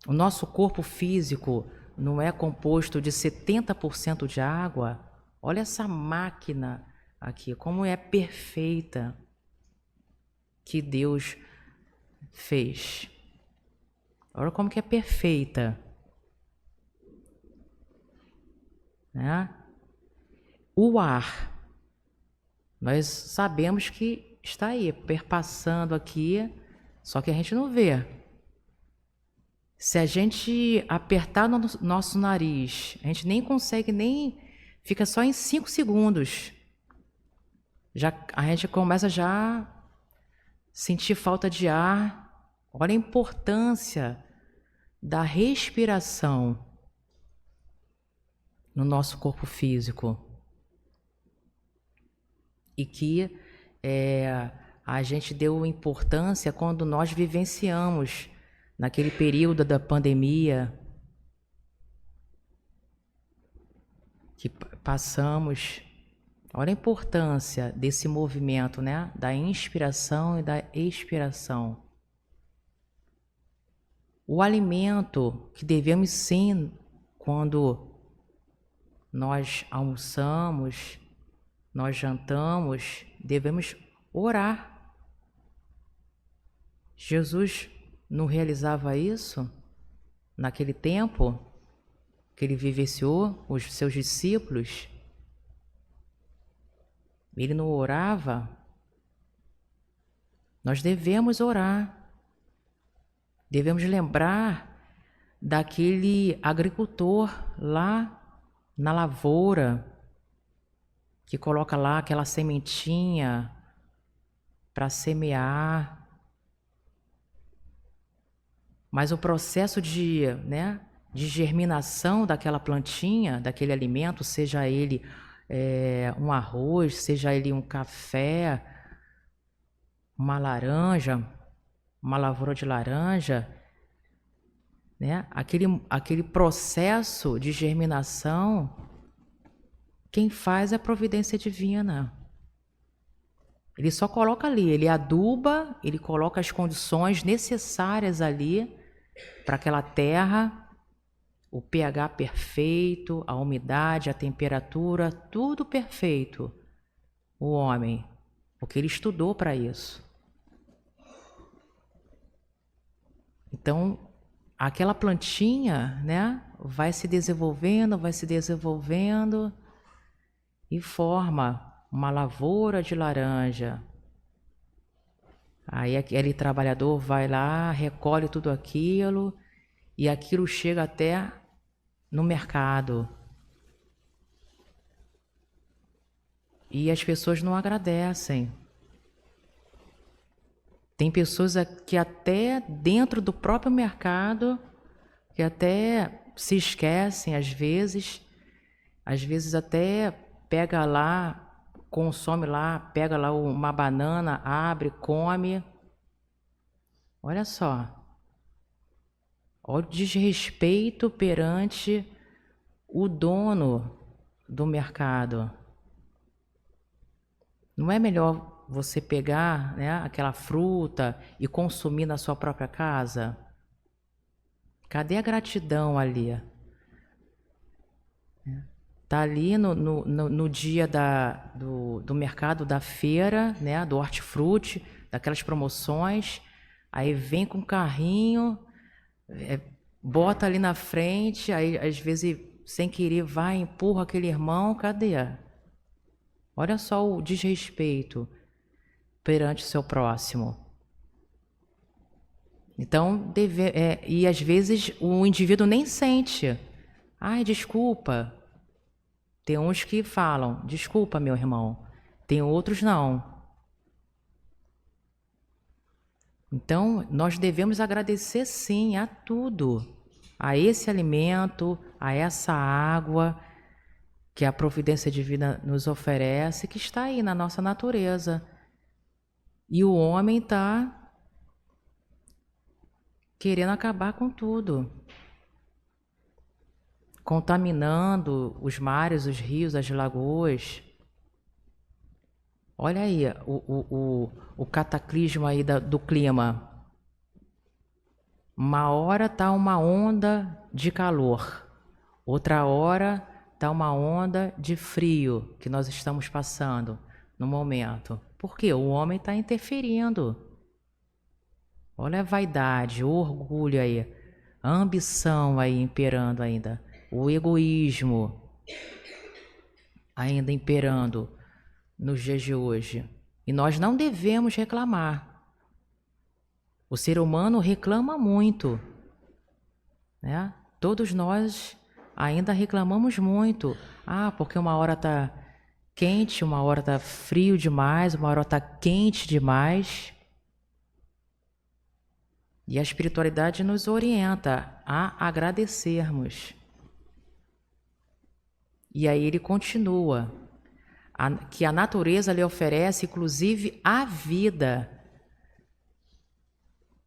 [SPEAKER 4] O nosso corpo físico não é composto de 70% de água. Olha essa máquina aqui, como é perfeita que Deus fez. Olha como que é perfeita. Né? O ar, nós sabemos que está aí, perpassando aqui, só que a gente não vê. Se a gente apertar no nosso nariz, a gente nem consegue, fica só em 5 segundos. A gente começa já a sentir falta de ar. Olha a importância da respiração no nosso corpo físico. E que a gente deu importância quando nós vivenciamos naquele período da pandemia que passamos. Olha a importância desse movimento, né? Da inspiração e da expiração. O alimento que devemos sim, quando nós almoçamos, nós jantamos, devemos orar. Jesus não realizava isso naquele tempo que ele vivenciou os seus discípulos? Ele não orava? Nós devemos orar. Devemos lembrar daquele agricultor lá na lavoura, que coloca lá aquela sementinha para semear. Mas o processo de germinação daquela plantinha, daquele alimento, seja ele um arroz, seja ele um café, uma laranja, uma lavoura de laranja, né? Aquele processo de germinação, quem faz é a providência divina. Ele só coloca ali, ele aduba, ele coloca as condições necessárias ali para aquela terra, o pH perfeito, a umidade, a temperatura, tudo perfeito. O homem, porque ele estudou para isso. Então, aquela plantinha, né, vai se desenvolvendo e forma uma lavoura de laranja. Aí aquele trabalhador vai lá, recolhe tudo aquilo e aquilo chega até no mercado. E as pessoas não agradecem. Tem pessoas que até dentro do próprio mercado, que até se esquecem às vezes até pega lá, consome lá, pega lá uma banana, abre, come. Olha só. Olha o desrespeito perante o dono do mercado. Não é melhor você pegar, né, aquela fruta e consumir na sua própria casa? Cadê a gratidão ali? Tá ali no dia do mercado, da feira, né, do hortifruti, daquelas promoções, aí vem com o carrinho, bota ali na frente, aí às vezes sem querer vai, empurra aquele irmão, cadê? Olha só o desrespeito perante o seu próximo. Então, e às vezes o indivíduo nem sente. Ai, desculpa. Tem uns que falam, desculpa, meu irmão. Tem outros não. Então, nós devemos agradecer sim a tudo. A esse alimento, a essa água que a providência divina nos oferece, que está aí na nossa natureza. E o homem está querendo acabar com tudo, contaminando os mares, os rios, as lagoas. Olha aí o cataclismo aí do clima. Uma hora está uma onda de calor, outra hora está uma onda de frio que nós estamos passando no momento. Por quê? O homem está interferindo. Olha a vaidade, o orgulho aí, a ambição aí imperando ainda, o egoísmo ainda imperando nos dias de hoje. E nós não devemos reclamar. O ser humano reclama muito, né? Todos nós ainda reclamamos muito. Porque uma hora está quente, uma hora está frio demais, uma hora está quente demais. E a espiritualidade nos orienta a agradecermos. E aí ele continua, que a natureza lhe oferece, inclusive, a vida.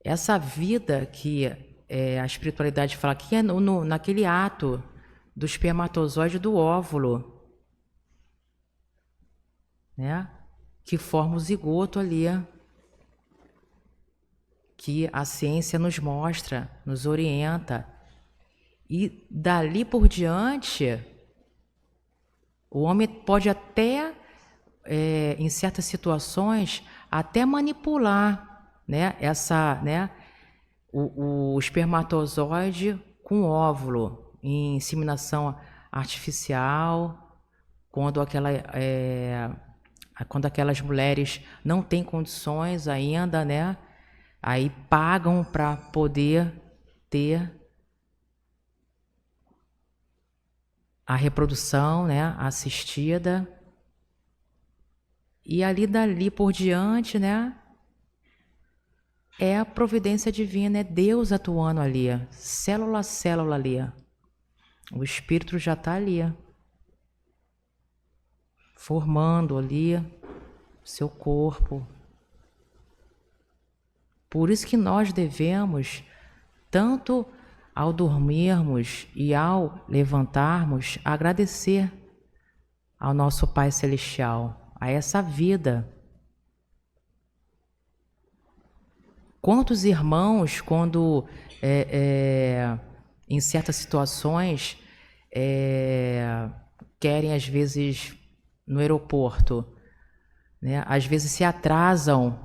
[SPEAKER 4] Essa vida que a espiritualidade fala que é naquele ato do espermatozoide do óvulo, né? Que forma o zigoto ali, que a ciência nos mostra, nos orienta. E dali por diante, o homem pode até, em certas situações, até manipular, né, o espermatozoide com o óvulo, em inseminação artificial, quando quando aquelas mulheres não têm condições ainda, né? Aí pagam para poder ter a reprodução, né, assistida. E ali dali por diante, né, é a providência divina, é Deus atuando ali, célula a célula ali. O espírito já está ali, formando ali seu corpo. Por isso que nós devemos, tanto ao dormirmos e ao levantarmos, agradecer ao nosso Pai Celestial, a essa vida. Quantos irmãos, quando em certas situações querem, às vezes, no aeroporto, né, às vezes se atrasam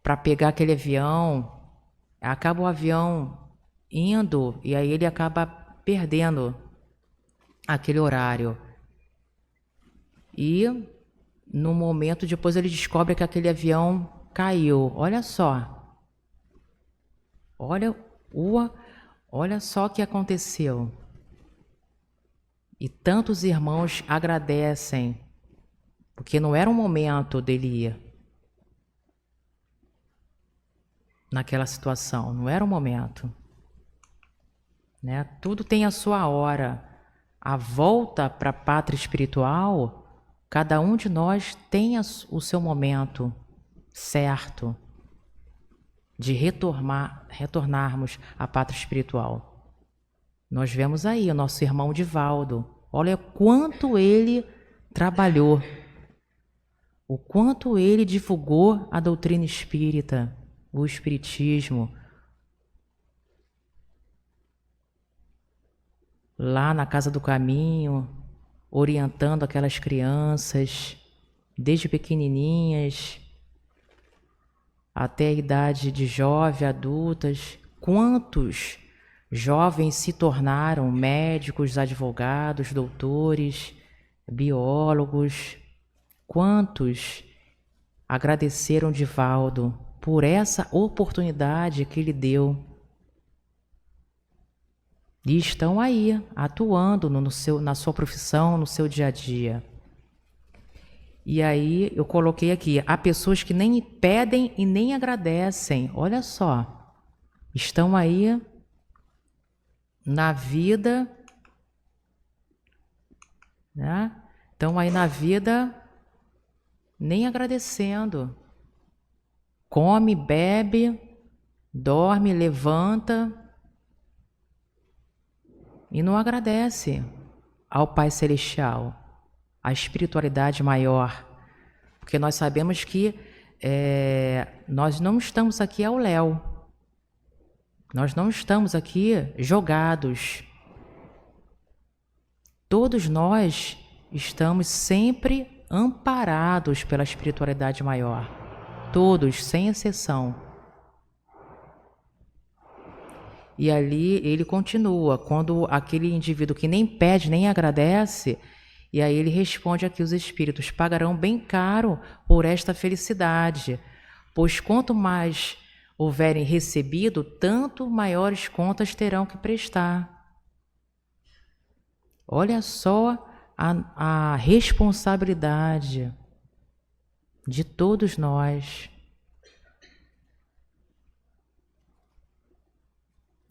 [SPEAKER 4] para pegar aquele avião, acaba o avião indo e aí ele acaba perdendo aquele horário. E no momento depois ele descobre que aquele avião caiu. Olha só. Olha só o que aconteceu. E tantos irmãos agradecem, porque não era o momento dele ir naquela situação, não era o momento. Né? Tudo tem a sua hora. A volta para a pátria espiritual, cada um de nós tem o seu momento certo de retornarmos à pátria espiritual. Nós vemos aí o nosso irmão Divaldo. Olha quanto ele trabalhou, o quanto ele divulgou a doutrina espírita, o espiritismo, lá na Casa do Caminho, orientando aquelas crianças, desde pequenininhas até a idade de jovem, adultas. Quantos jovens se tornaram médicos, advogados, doutores, biólogos? Quantos agradeceram Divaldo por essa oportunidade que ele deu? E estão aí, atuando na sua profissão, no seu dia a dia. E aí eu coloquei aqui, há pessoas que nem pedem e nem agradecem. Olha só, estão aí na vida, né? Estão aí na vida nem agradecendo. Come, bebe, dorme, levanta e não agradece ao Pai Celestial, à espiritualidade maior, porque nós sabemos que nós não estamos aqui ao léu, nós não estamos aqui jogados. Todos nós estamos sempre amparados pela espiritualidade maior, todos, sem exceção. E ali ele continua, quando aquele indivíduo que nem pede, nem agradece, e aí ele responde aqui: os espíritos pagarão bem caro por esta felicidade, pois quanto mais houverem recebido, tanto maiores contas terão que prestar. Olha só a responsabilidade de todos nós.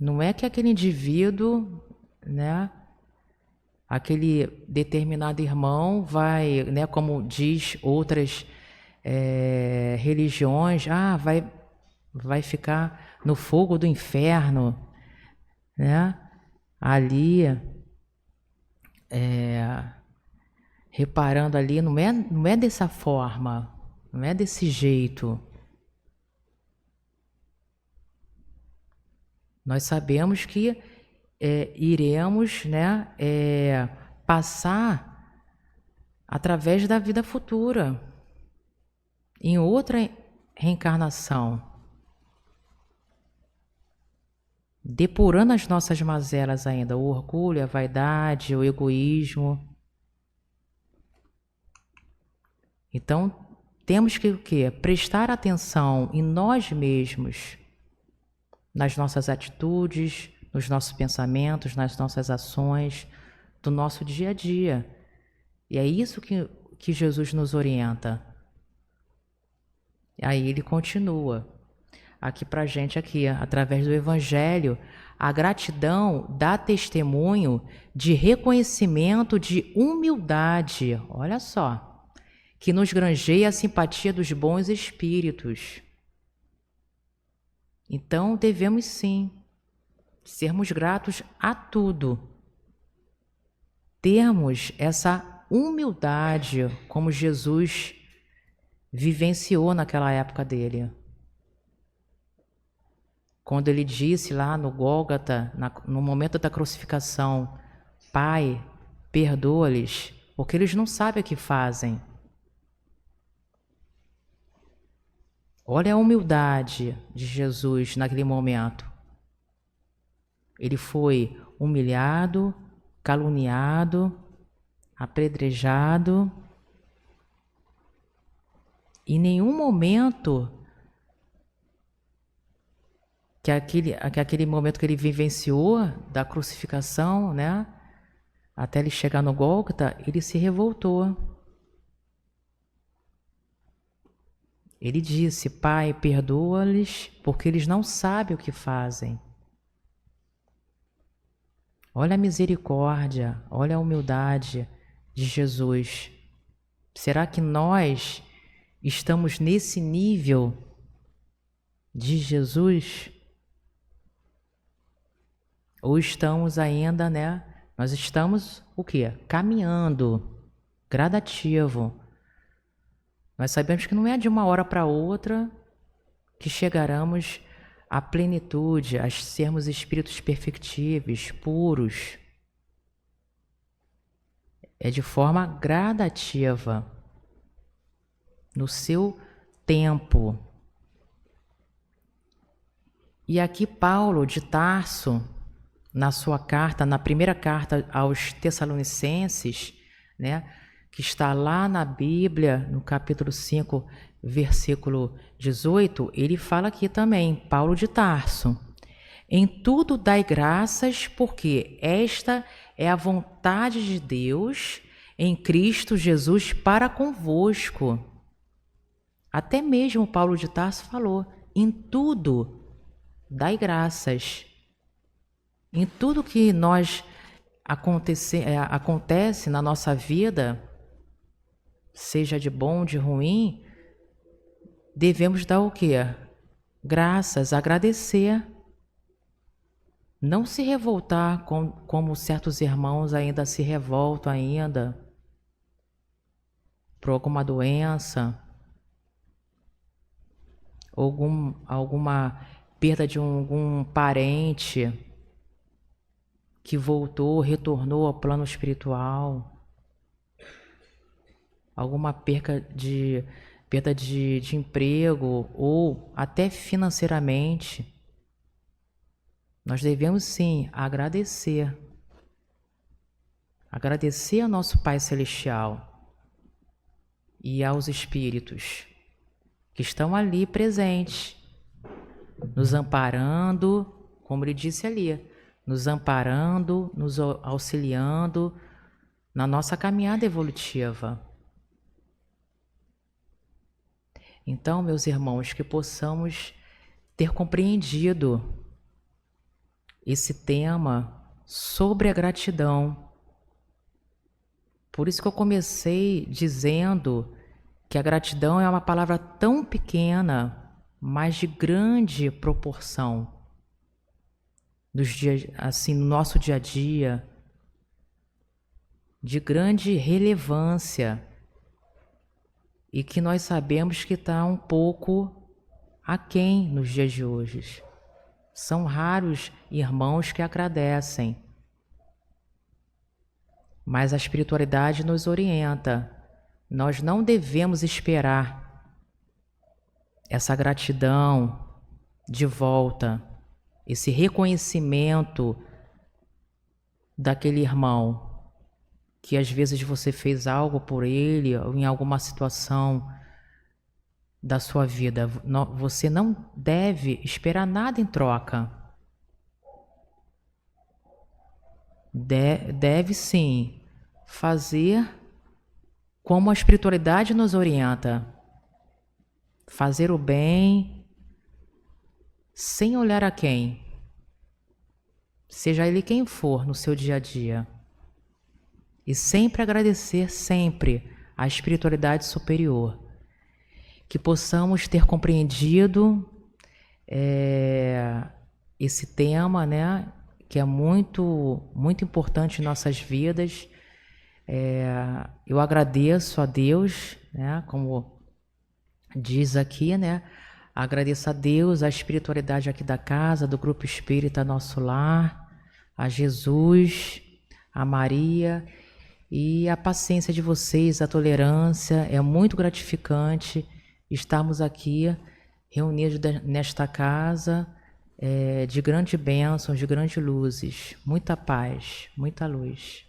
[SPEAKER 4] Não é que aquele indivíduo, né, aquele determinado irmão vai, né, como diz outras religiões, vai ficar no fogo do inferno, né? Ali, reparando ali, não é dessa forma, não é desse jeito. Nós sabemos que iremos, né, passar através da vida futura, em outra reencarnação, depurando as nossas mazelas ainda, o orgulho, a vaidade, o egoísmo. Então, temos que o quê? Prestar atenção em nós mesmos, nas nossas atitudes, nos nossos pensamentos, nas nossas ações, do nosso dia a dia. E é isso que Jesus nos orienta. Aí ele continua aqui pra gente, aqui, através do Evangelho, a gratidão dá testemunho de reconhecimento, de humildade, olha só, que nos granjeia a simpatia dos bons espíritos. Então, devemos sim sermos gratos a tudo. Termos essa humildade como Jesus vivenciou naquela época dele. Quando ele disse lá no Gólgota, no momento da crucificação, Pai, perdoa-lhes, porque eles não sabem o que fazem. Olha a humildade de Jesus naquele momento. Ele foi humilhado, caluniado, apedrejado. Em nenhum momento que aquele momento que ele vivenciou da crucificação, né, até ele chegar no Gólgota, ele se revoltou. Ele disse: Pai, perdoa-lhes, porque eles não sabem o que fazem. Olha a misericórdia, olha a humildade de Jesus. Será que nós estamos nesse nível de Jesus? Ou estamos ainda, né? Nós estamos o quê? Caminhando, gradativo. Nós sabemos que não é de uma hora para outra que chegaremos à plenitude, a sermos espíritos perfectíveis, puros. É de forma gradativa, no seu tempo. E aqui Paulo de Tarso, na sua carta, na primeira carta aos Tessalonicenses, né, que está lá na Bíblia, no capítulo 5, versículo 18, ele fala aqui também, Paulo de Tarso: em tudo dai graças, porque esta é a vontade de Deus em Cristo Jesus para convosco. Até mesmo Paulo de Tarso falou: em tudo dai graças. Em tudo que acontece na nossa vida, seja de bom, de ruim, devemos dar o quê? Graças, agradecer. Não se revoltar como certos irmãos ainda se revoltam ainda por alguma doença, alguma perda de algum parente que retornou ao plano espiritual, alguma perda de emprego ou até financeiramente. Nós devemos sim agradecer ao nosso Pai Celestial e aos espíritos que estão ali presentes, nos amparando, como ele disse ali, nos amparando, nos auxiliando na nossa caminhada evolutiva. Então, meus irmãos, que possamos ter compreendido esse tema sobre a gratidão. Por isso que eu comecei dizendo que a gratidão é uma palavra tão pequena, mas de grande proporção no nosso dia a dia, de grande relevância, e que nós sabemos que está um pouco aquém nos dias de hoje. São raros irmãos que agradecem, mas a espiritualidade nos orienta. Nós não devemos esperar essa gratidão de volta, esse reconhecimento daquele irmão. que às vezes você fez algo por ele, ou em alguma situação da sua vida, você não deve esperar nada em troca. Deve sim fazer como a espiritualidade nos orienta. Fazer o bem sem olhar a quem. Seja ele quem for no seu dia a dia. E sempre agradecer sempre a espiritualidade superior. Que possamos ter compreendido esse tema, né, que é muito, muito importante em nossas vidas. Eu agradeço a Deus, né, como diz aqui, né, agradeço a Deus, a espiritualidade aqui da casa, do Grupo Espírita Nosso Lar, a Jesus, a Maria e a paciência de vocês, a tolerância. É muito gratificante estarmos aqui reunidos nesta casa de grandes bênçãos, de grandes luzes, muita paz, muita luz.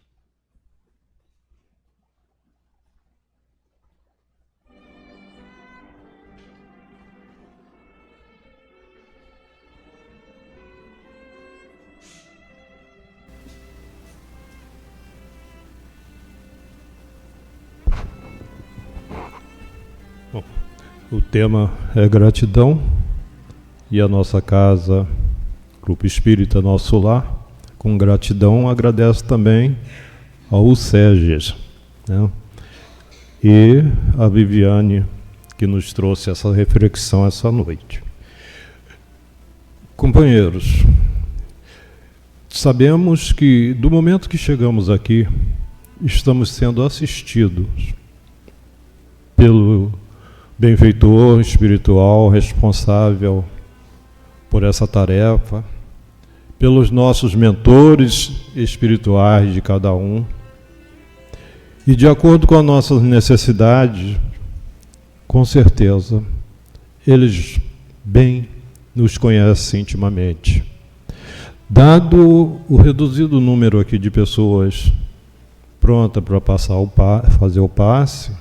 [SPEAKER 1] Bom, o tema é gratidão e a nossa casa, Grupo Espírita Nosso Lar, com gratidão agradece também ao Sérgio, né? E a Viviane, que nos trouxe essa reflexão essa noite. Companheiros, sabemos que do momento que chegamos aqui, estamos sendo assistidos pelo benfeitor espiritual responsável por essa tarefa, pelos nossos mentores espirituais de cada um, e de acordo com as nossas necessidades, com certeza, eles bem nos conhecem intimamente. Dado o reduzido número aqui de pessoas prontas para fazer o passe,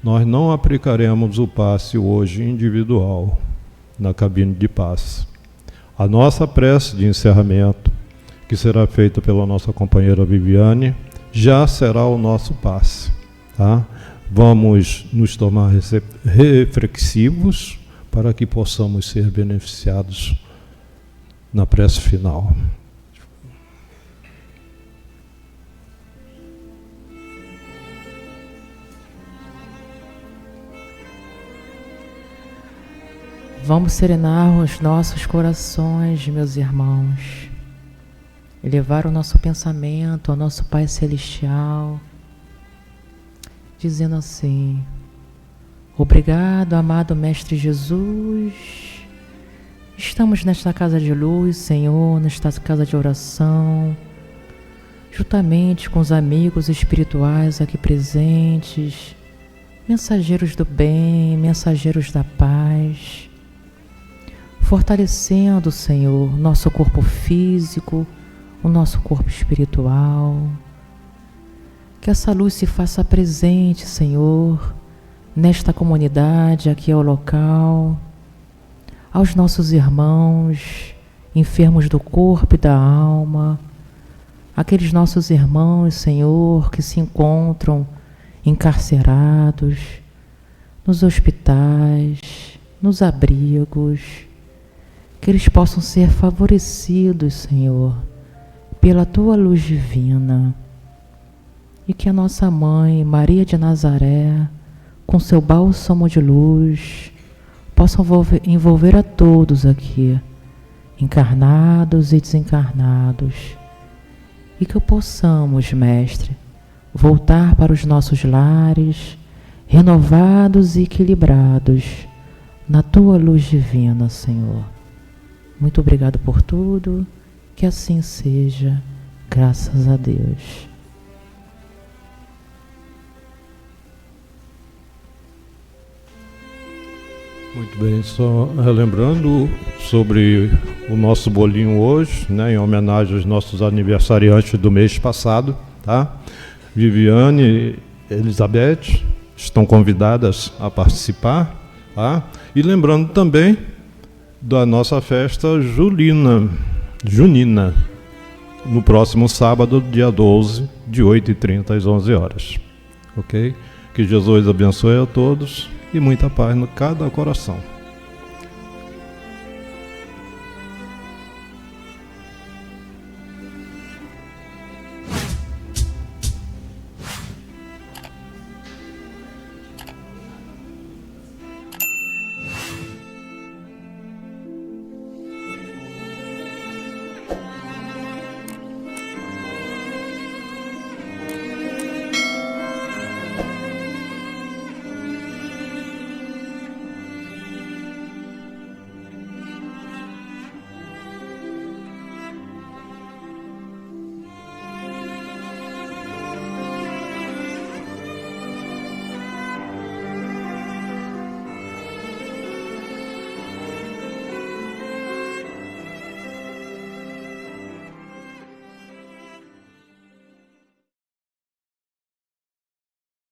[SPEAKER 1] nós não aplicaremos o passe hoje individual na cabine de passe. A nossa prece de encerramento, que será feita pela nossa companheira Viviane, já será o nosso passe, tá? Vamos nos tornar reflexivos para que possamos ser beneficiados na prece final.
[SPEAKER 4] Vamos serenar os nossos corações, meus irmãos, elevar o nosso pensamento ao nosso Pai Celestial, dizendo assim: obrigado, amado Mestre Jesus, estamos nesta casa de luz, Senhor, nesta casa de oração, juntamente com os amigos espirituais aqui presentes, mensageiros do bem, mensageiros da paz, fortalecendo, Senhor, nosso corpo físico, o nosso corpo espiritual. Que essa luz se faça presente, Senhor, nesta comunidade, aqui ao local, aos nossos irmãos, enfermos do corpo e da alma, aqueles nossos irmãos, Senhor, que se encontram encarcerados, nos hospitais, nos abrigos, que eles possam ser favorecidos, Senhor, pela Tua luz divina, e que a nossa Mãe, Maria de Nazaré, com seu bálsamo de luz, possa envolver a todos aqui, encarnados e desencarnados, e que possamos, Mestre, voltar para os nossos lares, renovados e equilibrados, na Tua luz divina, Senhor. Muito obrigado por tudo, que assim seja, graças a Deus.
[SPEAKER 1] Muito bem, só relembrando sobre o nosso bolinho hoje, né, em homenagem aos nossos aniversariantes do mês passado, tá? Viviane e Elizabeth estão convidadas a participar, tá? E lembrando também da nossa festa junina, no próximo sábado, dia 12, de 8h30 às 11 horas. Ok? Que Jesus abençoe a todos e muita paz no cada coração.